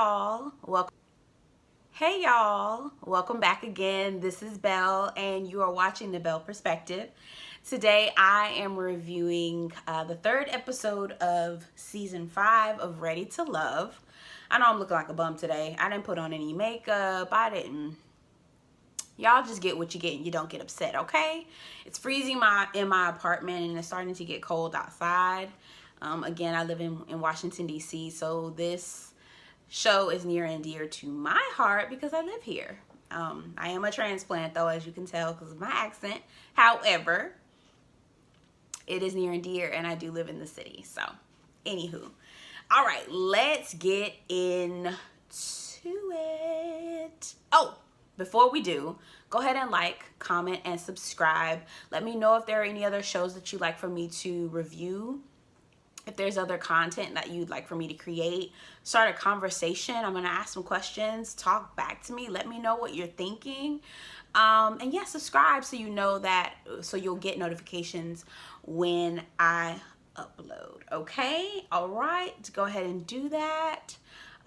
y'all. Welcome back again. This is Belle, and you are watching the Belle Perspective. Today, I am reviewing the third episode of season 5 of Ready to Love. I know I'm looking like a bum today. I didn't put on any makeup. Y'all just get what you get and you don't get upset, okay? It's freezing in my apartment and it's starting to get cold outside. Again, I live in Washington, D.C., so this show is near and dear to my heart because I live here. I am a transplant, though, as you can tell because of my accent. However, it is near and dear, and I do live in the city. So, anywho. All right, let's get into it. Oh, before we do, go ahead and like, comment, and subscribe. Let me know if there are any other shows that you'd like for me to review. If there's other content that you'd like for me to create, start a conversation. I'm going to ask some questions. Talk back to me. Let me know what you're thinking. And yeah, subscribe so you know that, so you'll get notifications when I upload. Okay? All right. Go ahead and do that.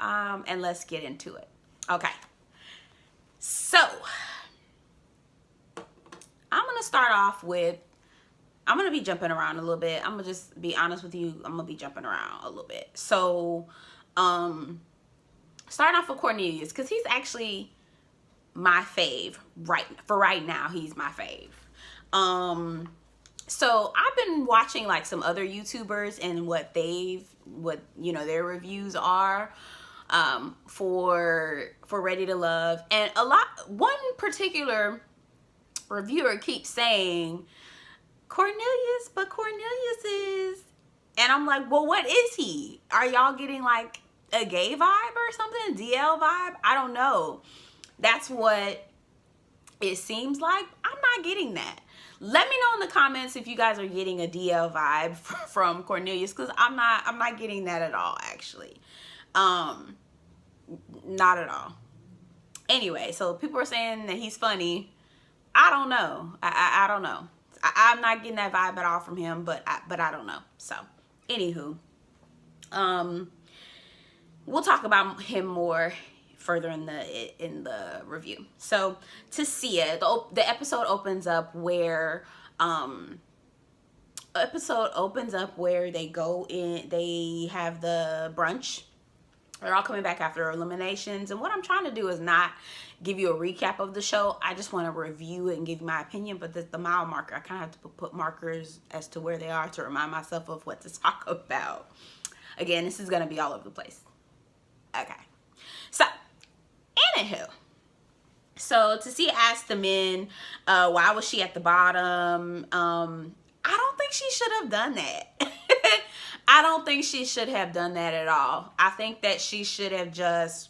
And let's get into it. Okay. So, I'm going to start off with, I'm going to be jumping around a little bit. I'm going to just be honest with you. I'm going to be jumping around a little bit. So, starting off with Cornelius, because he's actually my fave right now. He's my fave. So I've been watching like some other YouTubers and what their reviews are, for Ready to Love. And one particular reviewer keeps saying, Cornelius is, and I'm like, well, what is he? Are y'all getting like a gay vibe or something? DL vibe? I don't know. That's what it seems like. I'm not getting that. Let me know in the comments if you guys are getting a DL vibe from Cornelius, because I'm not getting that at all, actually. Not at all. Anyway, so people are saying that he's funny. I don't know. I don't know. I'm not getting that vibe at all from him, but I don't know. So, anywho, we'll talk about him more further in the review. So, Tasia, the episode opens up where they go in. They have the brunch. They're all coming back after eliminations, and what I'm trying to do is not give you a recap of the show. I just want to review it and give you my opinion, but the mile marker, I kind of have to put markers as to where they are to remind myself of what to talk about. Again, this is going to be all over the place. Okay. So, anywho. So, Tasia asked the men, why was she at the bottom? I don't think she should have done that. I don't think she should have done that at all. I think that she should have just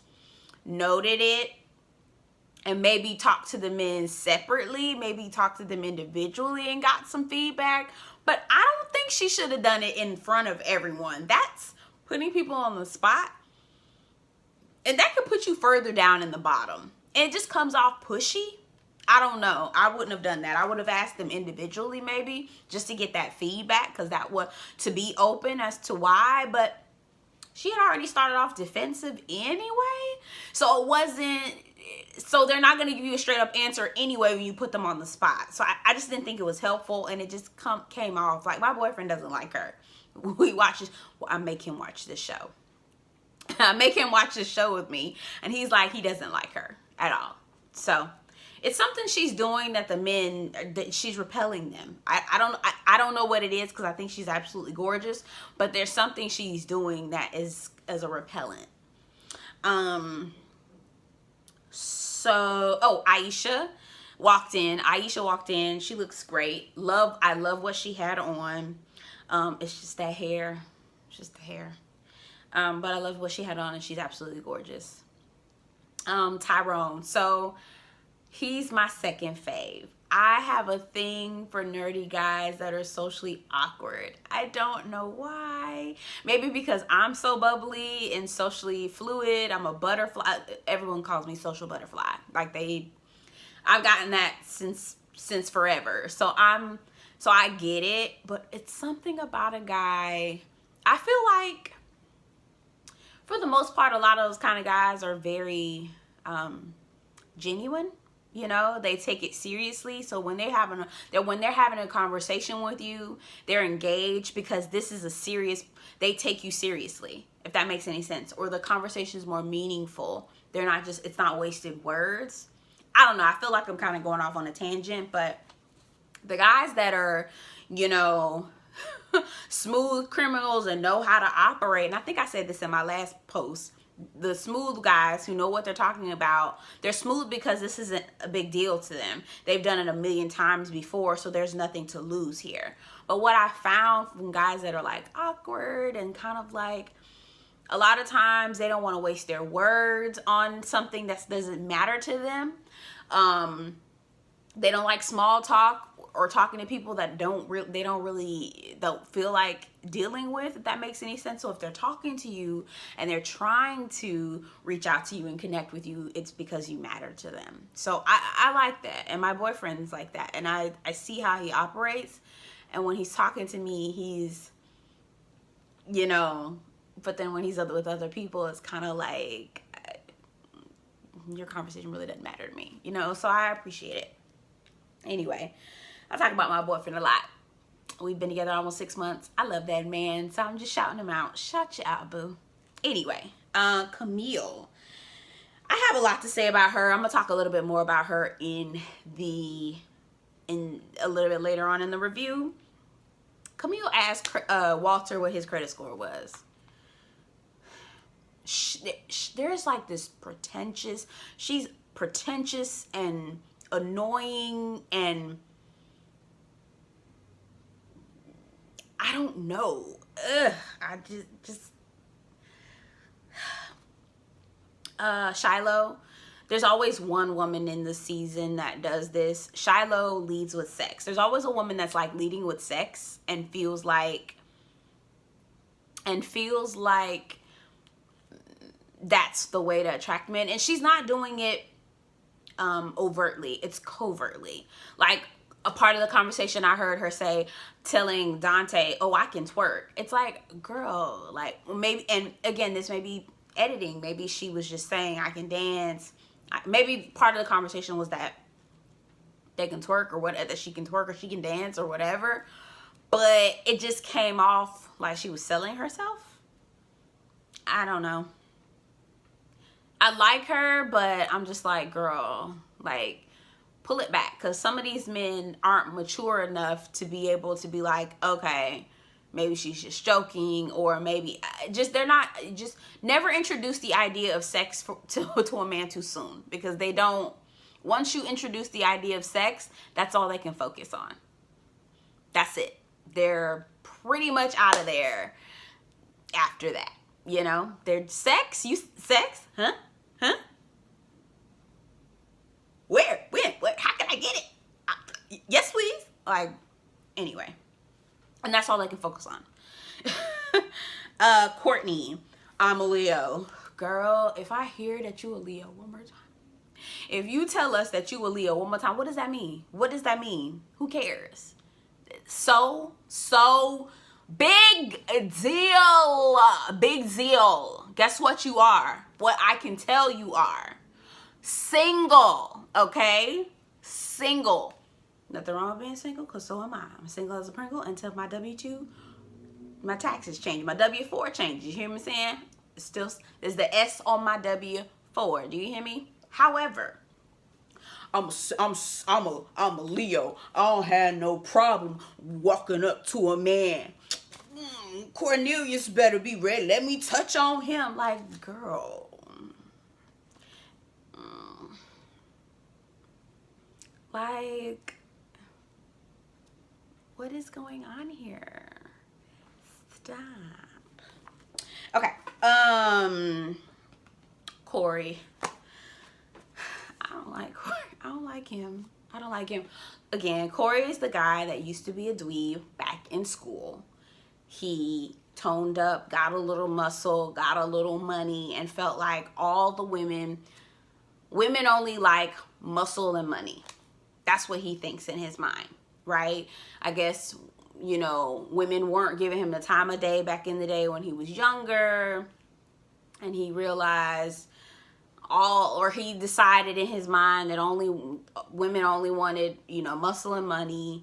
noted it and maybe talked to the men separately, maybe talked to them individually and got some feedback. But I don't think she should have done it in front of everyone. That's putting people on the spot. And that could put you further down in the bottom. And it just comes off pushy. I don't know. I wouldn't have done that. I would have asked them individually maybe just to get that feedback, because that was to be open as to why. But she had already started off defensive anyway. So they're not going to give you a straight up answer anyway when you put them on the spot. So I just didn't think it was helpful, and it just came off like my boyfriend doesn't like her. I make him watch this show. I make him watch this show with me, and he's like, he doesn't like her at all. So it's something she's doing that she's repelling them. I don't know what it is, because I think she's absolutely gorgeous, but there's something she's doing that is as a repellent. Aisha walked in. She looks great. I love what she had on. It's just that hair. It's just the hair. But I love what she had on, and she's absolutely gorgeous. Tyrone. So he's my second fave. I have a thing for nerdy guys that are socially awkward. I don't know why. Maybe because I'm so bubbly and socially fluid. I'm a butterfly. Everyone calls me social butterfly. I've gotten that since forever. So I get it, but it's something about a guy. I feel like for the most part, a lot of those kind of guys are very genuine. You know, they take it seriously. So when they're having a conversation with you, they're engaged because this is a serious, they take you seriously, if that makes any sense. Or the conversation is more meaningful. They're not just, it's not wasted words. I don't know. I feel like I'm kind of going off on a tangent, but the guys that are, you know, smooth criminals and know how to operate, and I think I said this in my last post, the smooth guys who know what they're talking about, they're smooth because this isn't a big deal to them. They've done it a million times before, so there's nothing to lose here. But what I found from guys that are like awkward and kind of like, a lot of times they don't want to waste their words on something that doesn't matter to them. They don't like small talk or talking to people that don't feel like dealing with, if that makes any sense. So if they're talking to you and they're trying to reach out to you and connect with you, it's because you matter to them. So I like that, and my boyfriend's like that, and I see how he operates. And when he's talking to me, he's, you know, but then when he's with other people, it's kind of like, your conversation really doesn't matter to me, you know. So I appreciate it. Anyway, I talk about my boyfriend a lot. We've been together almost 6 months. I love that man, so I'm just shouting him out. Shout you out, boo. Anyway, Camille. I have a lot to say about her. I'm gonna talk a little bit more about her in a little bit later on in the review. Camille asked Walter what his credit score was. There's like this pretentious. She's pretentious and annoying, and I don't know. I just Shiloh. There's always one woman in the season that does this. Shiloh leads with sex. There's always a woman that's like leading with sex and feels like that's the way to attract men. And she's not doing it overtly. It's covertly. Like, a part of the conversation I heard her say, telling Dante, oh, I can twerk. It's like, girl, like, maybe, and again, this may be editing. Maybe she was just saying, I can dance. Maybe part of the conversation was that they can twerk, or what, that she can twerk or she can dance or whatever. But it just came off like she was selling herself. I don't know. I like her, but I'm just like, girl, like, pull it back, because some of these men aren't mature enough to be able to be like, okay, maybe she's just joking, or maybe they're not, just never introduce the idea of sex to a man too soon, because they don't, once you introduce the idea of sex, that's all they can focus on. That's it. They're pretty much out of there after that, you know? They're sex, huh? Where? When? Where? How can I get it? Yes, please. Like, anyway. And that's all they can focus on. Courtney, I'm a Leo. Girl, if I hear that you a Leo one more time. If you tell us that you a Leo one more time, what does that mean? What does that mean? Who cares? So big deal. Big deal. Guess what you are? What I can tell you are. Single, okay? Single. Nothing wrong with being single, because so am I. I'm single as a Pringle until my W-2, my taxes change. My W-4 changes. You hear me saying? It's still, there's the S on my W-4. Do you hear me? However, I'm a Leo. I don't have no problem walking up to a man. Cornelius better be ready. Let me touch on him. Like, girl. Like, what is going on here? Stop. Okay. Corey. I don't like Corey. I don't like him. I don't like him. Again, Corey is the guy that used to be a dweeb back in school. He toned up, got a little muscle, got a little money, and felt like all the women only like muscle and money. That's what he thinks in his mind, right? I guess, you know, women weren't giving him the time of day back in the day when he was younger. and he realized he decided in his mind that women only wanted, muscle and money.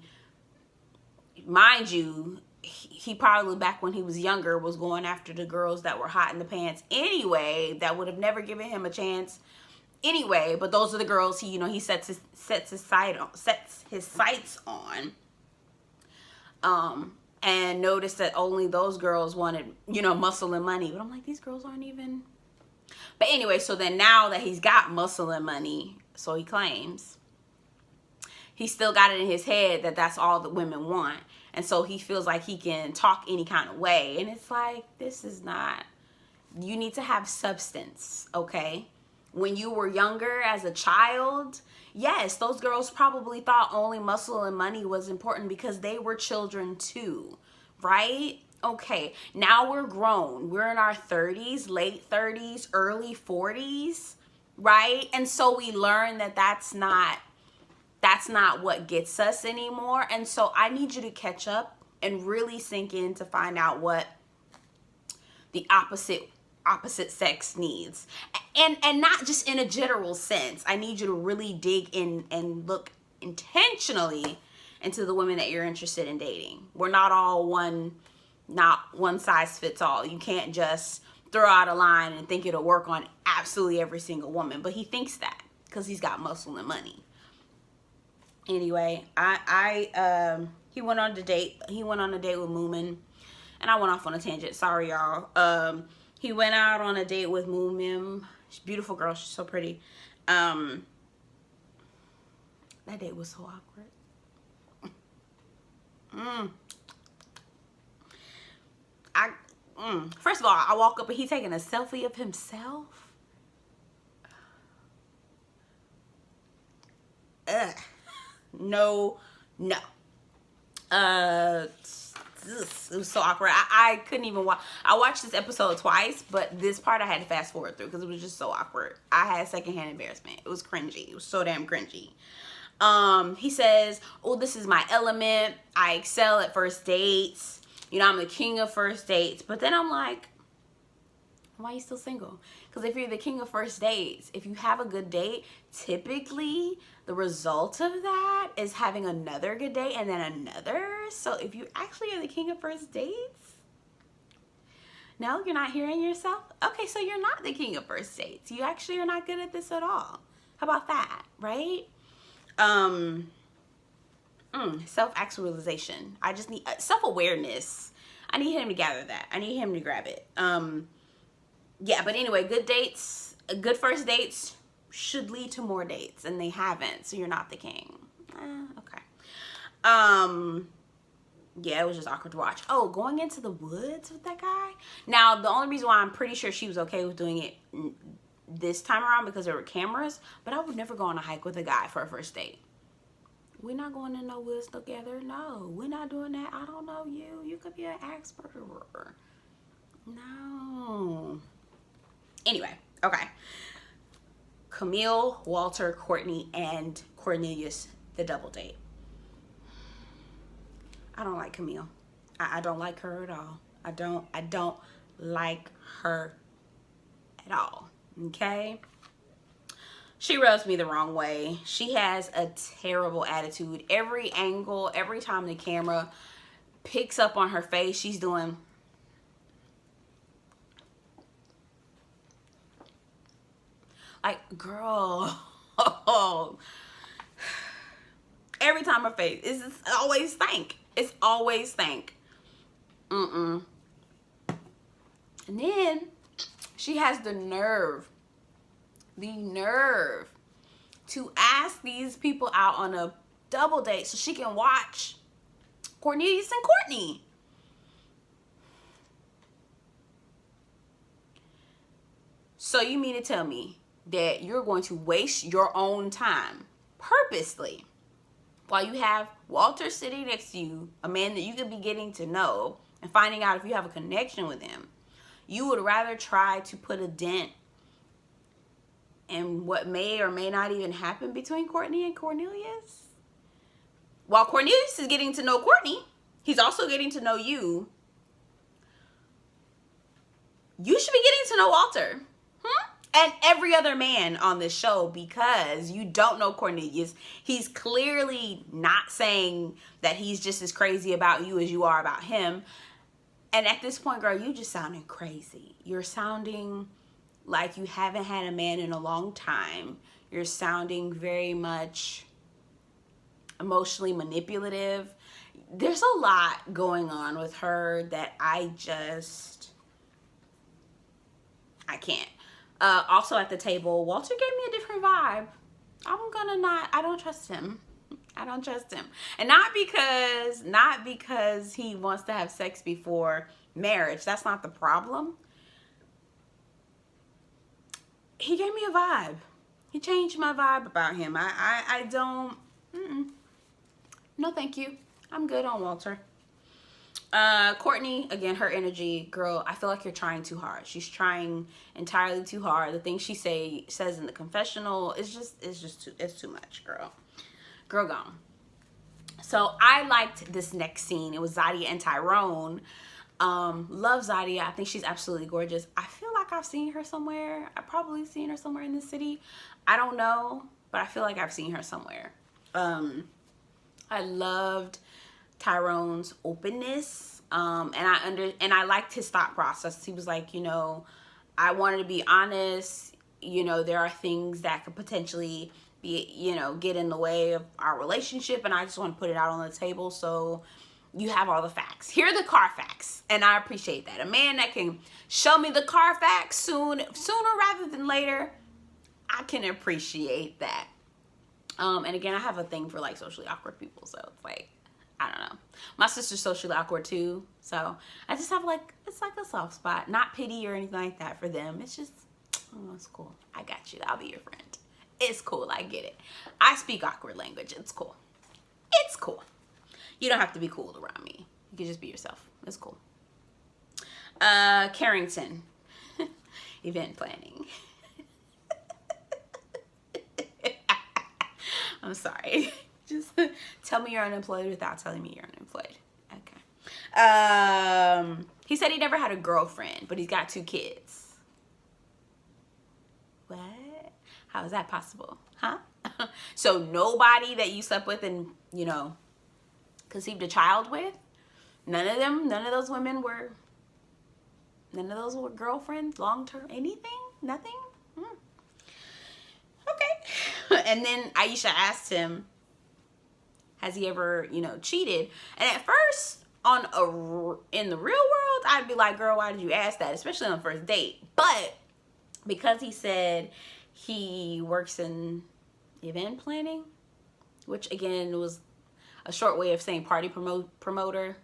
Mind you, he probably, back when he was younger, was going after the girls that were hot in the pants anyway, that would have never given him a chance anyway. But those are the girls he sets his sights on. And noticed that only those girls wanted, muscle and money. But I'm like, these girls aren't even. But anyway, so then now that he's got muscle and money, so he claims, he still got it in his head that that's all that women want. And so he feels like he can talk any kind of way. And it's like, this is not, you need to have substance, okay? When you were younger as a child, yes, those girls probably thought only muscle and money was important because they were children too, right? Okay, now we're grown. We're in our 30s, late 30s, early 40s, right? And so we learn that that's not what gets us anymore. And so I need you to catch up and really sink in to find out what the opposite sex needs. And not just in a general sense. I need you to really dig in and look intentionally into the women that you're interested in dating. We're not one size fits all. You can't just throw out a line and think it'll work on absolutely every single woman. But he thinks that because he's got muscle and money. Anyway, he went on a date with Moomin, and I went off on a tangent. Sorry, y'all. He went out on a date with Moomin. She's a beautiful girl. She's so pretty. That date was so awkward. First of all, I walk up and he's taking a selfie of himself. Ugh. No. It was so awkward. I couldn't even watch. I watched this episode twice, but this part I had to fast forward through because it was just so awkward. I had secondhand embarrassment. It was cringy. It was so damn cringy. He says, oh, this is my element. I excel at first dates. I'm the king of first dates. But then I'm like, why are you still single? Because if you're the king of first dates, if you have a good date, typically the result of that is having another good date and then another. So if you actually are the king of first dates, no, you're not hearing yourself. Okay, so you're not the king of first dates. You actually are not good at this at all. How about that, right? Self-actualization. I just need self-awareness. I need him to gather that. I need him to grab it. Yeah, but anyway, good first dates should lead to more dates, and they haven't, so you're not the king. Okay. Yeah, it was just awkward to watch. Oh, going into the woods with that guy. Now, the only reason why I'm pretty sure she was okay with doing it this time around because there were cameras, but I would never go on a hike with a guy for a first date. We're not going in no woods together. No, we're not doing that. I don't know you. You could be an axe murderer. No. Anyway, okay. Camille, Walter, Courtney, and Cornelius, the double date. I don't like Camille. I don't like her at all. I don't like her at all. Okay? She rubs me the wrong way. She has a terrible attitude. Every angle, every time the camera picks up on her face, she's doing... like, girl. Every time her face, it's always stank. It's always stank. And then she has the nerve to ask these people out on a double date so she can watch Cornelius and Courtney. So you mean to tell me that you're going to waste your own time purposely while you have Walter sitting next to you, a man that you could be getting to know and finding out if you have a connection with him? You would rather try to put a dent in what may or may not even happen between Courtney and Cornelius? While Cornelius is getting to know Courtney, he's also getting to know you. you should be getting to know Walter. And every other man on this show, because you don't know Cornelius. He's clearly not saying that he's just as crazy about you as you are about him. And at this point, girl, you just sounding crazy. You're sounding like you haven't had a man in a long time. You're sounding very much emotionally manipulative. There's a lot going on with her that I can't. Also at the table, Walter gave me a different vibe. I don't trust him. I don't trust him. And not because he wants to have sex before marriage. That's not the problem. He gave me a vibe. He changed my vibe about him. I don't, no thank you. I'm good on Walter. Courtney, again, her energy, girl, I feel like you're trying too hard. She's trying entirely too hard. The things she says in the confessional, it's too much, girl. Girl gone. So I liked this next scene. It was Zadia and Tyrone. Love Zadia. I think she's absolutely gorgeous. I feel like I've seen her somewhere. I've probably seen her somewhere in the city. I don't know, but I feel like I've seen her somewhere. I loved Tyrone's openness, and I liked his thought process. He was like, you know, I wanted to be honest. You know, there are things that could potentially be, you know, get in the way of our relationship, and I just want to put it out on the table so you have all the facts. Here are the car facts, and I appreciate that. A man that can show me the car facts sooner rather than later, I can appreciate that. And again, I have a thing for like socially awkward people, so it's like, I don't know. My sister's socially awkward too, so I just have like, it's like a soft spot. Not pity or anything like that for them. It's just, oh, it's cool. I got you. I'll be your friend. It's cool. I get it. I speak awkward language. It's cool. It's cool. You don't have to be cool around me. You can just be yourself. It's cool. Carrington. Event planning. I'm sorry. Just tell me you're unemployed without telling me you're unemployed. Okay. He said he never had a girlfriend, but he's got 2 kids. What? How is that possible? Huh? So nobody that you slept with and, you know, conceived a child with? None of those were girlfriends, long-term, anything? Nothing? Okay. And then Aisha asked him, has he ever, you know, cheated? And at first, in the real world, I'd be like, girl, why did you ask that? Especially on the first date. But because he said he works in event planning, which again was a short way of saying party promoter.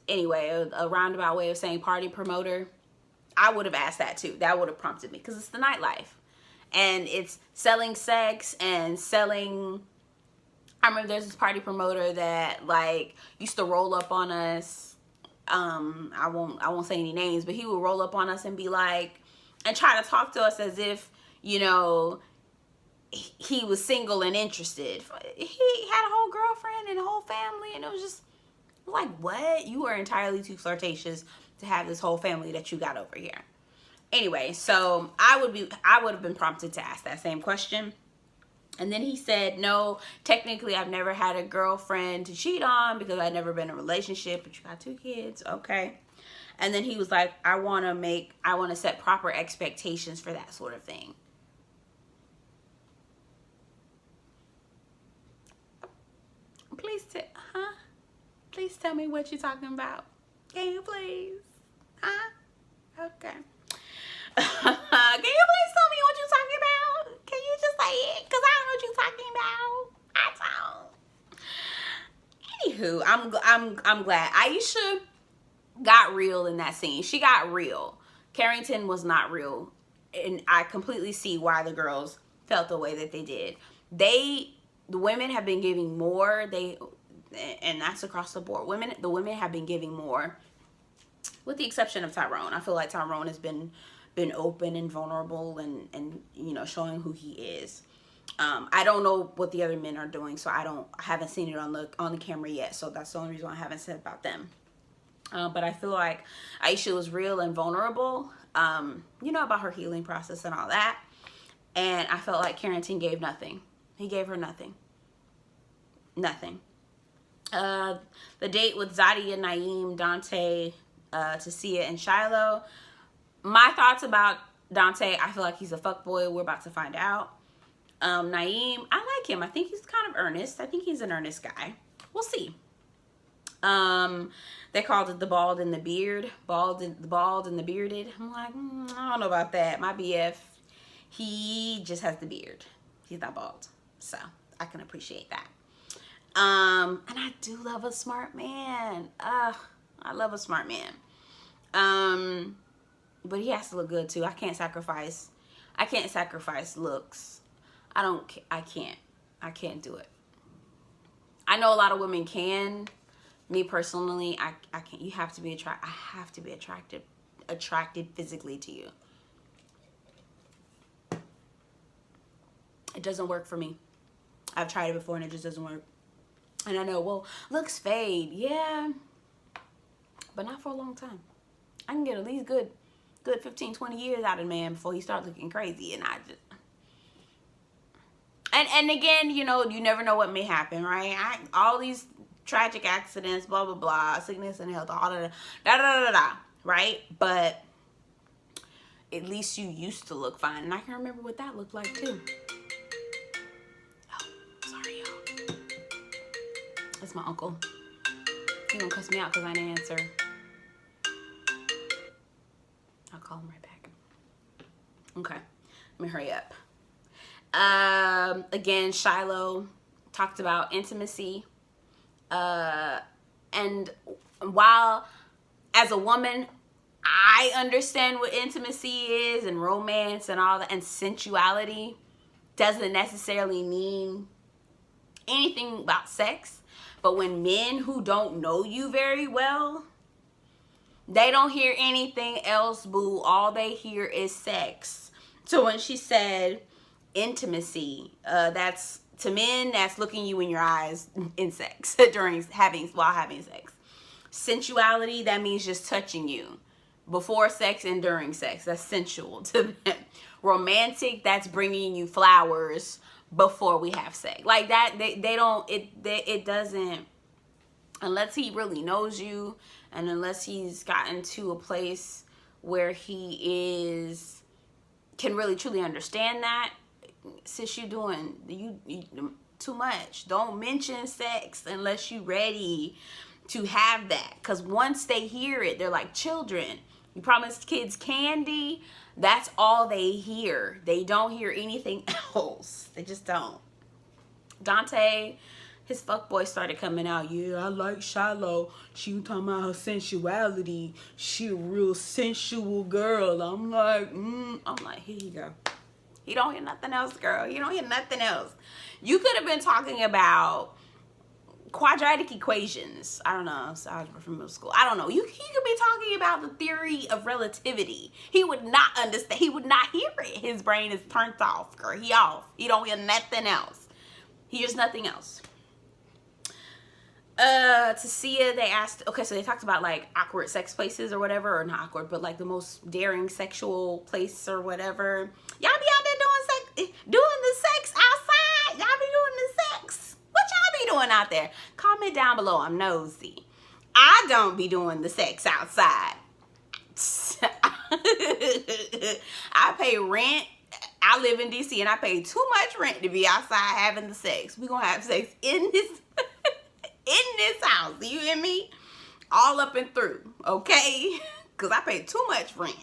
Anyway, a roundabout way of saying party promoter. I would have asked that too. That would have prompted me because it's the nightlife. And it's selling sex and selling. I remember there's this party promoter that like used to roll up on us. I won't say any names, but he would roll up on us and be like, and try to talk to us as if, you know, he was single and interested. He had a whole girlfriend and a whole family, and it was just like, what? You are entirely too flirtatious to have this whole family that you got over here. Anyway, so I would have been prompted to ask that same question. And then he said, no, technically I've never had a girlfriend to cheat on because I've never been in a relationship, but you got 2 kids. Okay. And then he was like, I want to set proper expectations for that sort of thing. Please tell me what you're talking about. Can you please? Huh? Okay. Can you please tell me what you're talking about? Can you just say it? Because I don't know what you're talking about. I don't. Anywho, I'm glad. Aisha got real in that scene. She got real. Carrington was not real. And I completely see why the girls felt the way that they did. The women have been giving more. And that's across the board. The women have been giving more, with the exception of Tyrone. I feel like Tyrone has been open and vulnerable and you know, showing who he is. I don't know what the other men are doing, so I haven't seen it on the camera yet. So that's the only reason I haven't said about them. But I feel like Aisha was real and vulnerable, you know, about her healing process and all that. And I felt like Carrington gave nothing. He gave her nothing. Nothing. The date with Zadi and Naeem, Dante, Tasia, and Shiloh. My thoughts about Dante, I feel like he's a fuckboy. We're about to find out. Naeem, I like him. I think he's kind of earnest. I think he's an earnest guy. We'll see. They called it the bald and the beard. The bald and the bearded. I'm like, I don't know about that. My BF, he just has the beard. He's not bald. So I can appreciate that. And I do love a smart man. I love a smart man. But he has to look good too. I can't sacrifice looks. I can't do it. I know a lot of women can. Me personally, I can't. You have to be attracted. I have to be attracted physically to you. It doesn't work for me. I've tried it before and it just doesn't work. And I know, well, looks fade. Yeah. But not for a long time. I can get at least good 15, 20 years out of a man before he starts looking crazy. And I just... And again, you know, you never know what may happen, right? All these tragic accidents, blah, blah, blah, sickness and health, all that, right? But at least you used to look fine. And I can remember what that looked like, too. Oh, sorry, y'all. That's my uncle. He gonna cuss me out because I didn't answer. I'll call him right back. Okay, let me hurry up. Again, Shiloh talked about intimacy. And while as a woman, I understand what intimacy is and romance and all that, and sensuality doesn't necessarily mean anything about sex. But when men who don't know you very well, they don't hear anything else, boo. All they hear is sex. So when she said intimacy, that's to men, that's looking you in your eyes in sex while having sex. Sensuality, that means just touching you before sex and during sex. That's sensual to them. Romantic, that's bringing you flowers before we have sex. Like that, it doesn't, unless he really knows you and unless he's gotten to a place where he can really truly understand that. Sis, you doing you too much. Don't mention sex unless you ready to have that, because once they hear it, they're like children. You promised kids candy, that's all they hear. They don't hear anything else. They just don't. Dante, his fuckboy started coming out. Yeah, I like Shiloh. She was talking about her sensuality. She a real sensual girl. I'm like, here you go. You don't hear nothing else, girl. You don't hear nothing else. You could have been talking about quadratic equations. I don't know. It's algebra from middle school. I don't know. He could be talking about the theory of relativity. He would not understand. He would not hear it. His brain is turned off, girl. He off. He don't hear nothing else. He hears nothing else. Tasia, they asked, okay, so they talked about like awkward sex places or whatever, or not awkward, but like the most daring sexual place or whatever. Y'all be out there doing the sex outside. Y'all be doing the sex. What y'all be doing out there? Comment down below. I'm nosy. I don't be doing the sex outside. I pay rent. I live in DC and I pay too much rent to be outside having the sex. We gonna have sex in this house. You hear me? All up and through, okay? Because I pay too much rent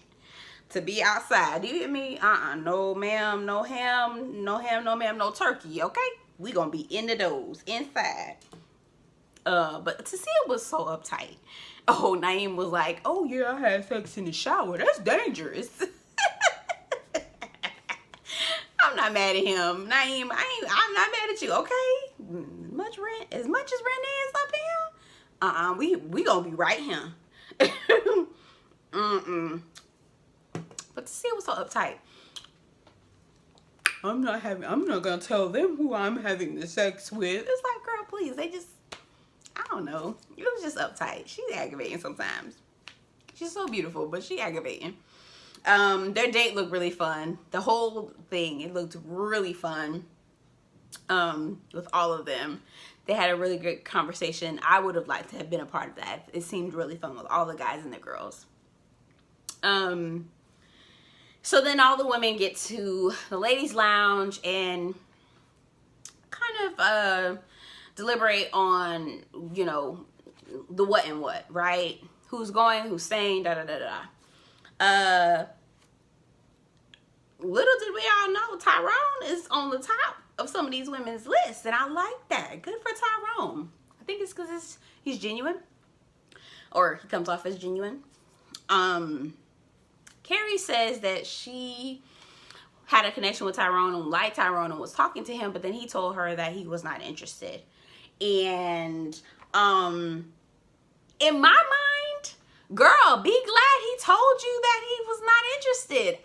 to be outside. You hear me? No ma'am, no ham, no ma'am, no turkey, okay? We gonna be in the doors, inside. But Tasia was so uptight. Oh, Naeem was like, oh yeah, I had sex in the shower. That's dangerous. I'm not mad at him. Naeem, I'm not mad at you, okay? As much as rent is up here, we gonna be right here. But Tasia was so uptight. I'm not gonna tell them who I'm having the sex with. It's like, girl, please. I don't know. It was just uptight. She's aggravating sometimes. She's so beautiful, but she aggravating. Their date looked really fun. The whole thing, it looked really fun. With all of them. They had a really good conversation. I would have liked to have been a part of that. It seemed really fun with all the guys and the girls. So then all the women get to the ladies' lounge and kind of deliberate on, you know, the what and what, right? Who's going, who's staying, da da da da. Little did we all know Tyrone is on the top of some of these women's lists, and I like that. Good for Tyrone. I think it's because he's genuine, or he comes off as genuine. Carrie says that she had a connection with Tyrone and liked Tyrone and was talking to him, but then he told her that he was not interested. And in my mind, girl, be glad he told you that he was not interested.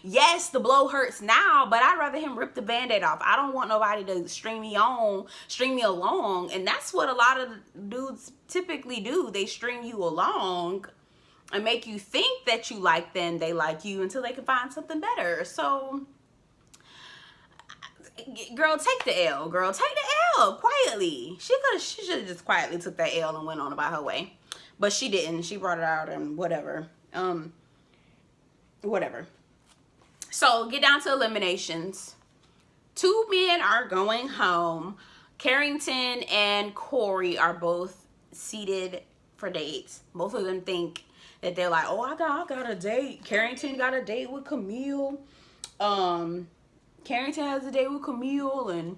Yes, the blow hurts now, but I'd rather him rip the Band-Aid off. I don't want nobody to string me along. And that's what a lot of dudes typically do. They string you along and make you think that you like them, they like you, until they can find something better. So, girl, take the L. Girl, take the L quietly. She should have just quietly took that L and went on about her way. But she didn't. She brought it out and whatever. Whatever. So, get down to eliminations. 2 men are going home. Carrington and Corey are both seated for dates. Both of them think that they're like, oh, I got a date. Carrington got a date with Camille. Carrington has a date with Camille, and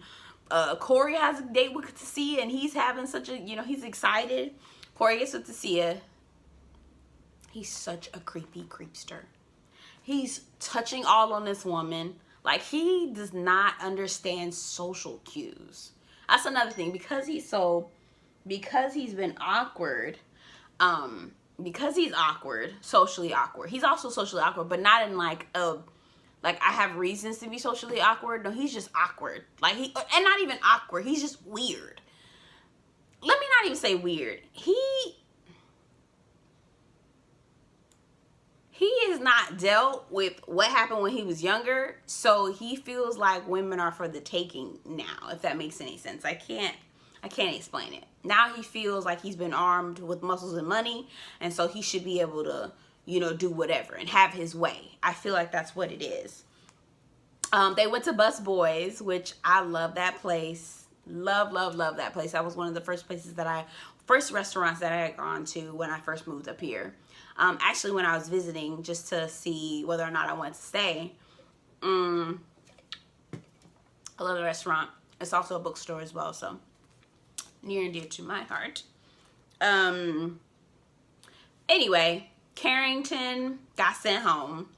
Corey has a date with Tasia, and he's having such a, you know, he's excited. Corey gets with Tasia. He's such a creepy creepster. He's touching all on this woman. Like, he does not understand social cues. That's another thing. Because he's been awkward, because he's awkward, socially awkward. He's also socially awkward, but not in like I have reasons to be socially awkward. No, he's just awkward. And not even awkward. He's just weird. Let me not even say weird. He is not dealt with what happened when he was younger, so he feels like women are for the taking now, if that makes any sense. I can't explain it. Now he feels like he's been armed with muscles and money, and so he should be able to, you know, do whatever and have his way. I feel like that's what it is. They went to Bus Boys, which I love that place. Love that place. That was one of the first restaurants that I had gone to when I first moved up here. Actually, when I was visiting, just to see whether or not I wanted to stay. I love the restaurant. It's also a bookstore as well, so near and dear to my heart. Anyway, Carrington got sent home.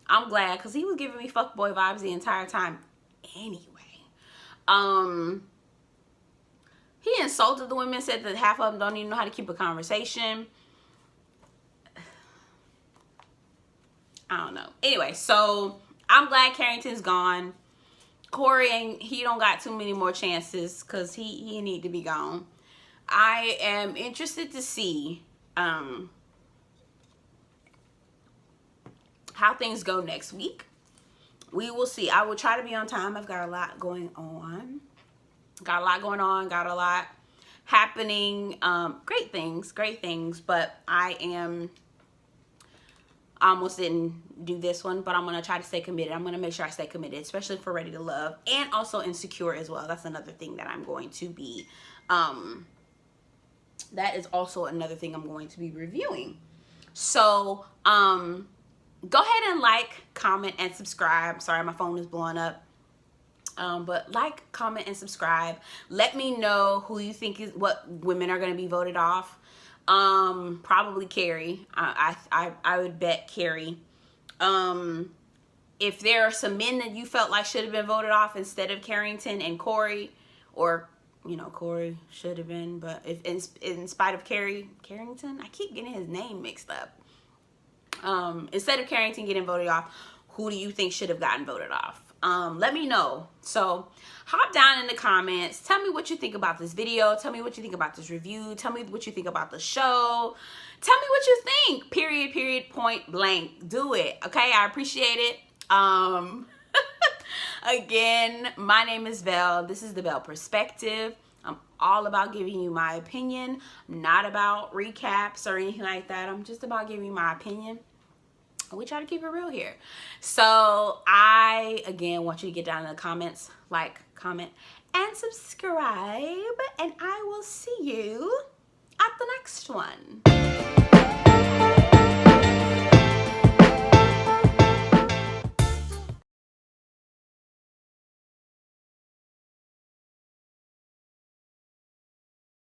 I'm glad, because he was giving me fuckboy vibes the entire time anyway. He insulted the women, said that half of them don't even know how to keep a conversation. I don't know. Anyway, so I'm glad Carrington's gone. Corey, he don't got too many more chances because he need to be gone. I am interested to see how things go next week. We will see. I will try to be on time. I've got a lot going on. Got a lot happening. Great things, but I almost didn't do this one, but I'm going to try to stay committed. I'm going to make sure I stay committed, especially for Ready to Love, and also Insecure as well. That's another thing that I'm going to be, that is also another thing I'm going to be reviewing. So, go ahead and like, comment, and subscribe. Sorry, my phone is blowing up. But like, comment, and subscribe. Let me know who you think is, what women are going to be voted off. Probably Carrie. I would bet Carrie. If there are some men that you felt like should have been voted off instead of Carrington and Corey, or, you know, Corey should have been, but if in spite of Carrington, I keep getting his name mixed up. Instead of Carrington getting voted off, who do you think should have gotten voted off? let me know. So hop down in the comments. Tell me what you think about this video. Tell me what you think about this review. Tell me what you think about the show. Tell me what you think. Period, point blank. Do it. Okay, I appreciate it. Again, my name is Belle. This is the Belle Perspective. I'm all about giving you my opinion. I'm not about recaps or anything like that. I'm just about giving you my opinion. We try to keep it real here. So I, again, want you to get down in the comments, like, comment, and subscribe. And I will see you at the next one.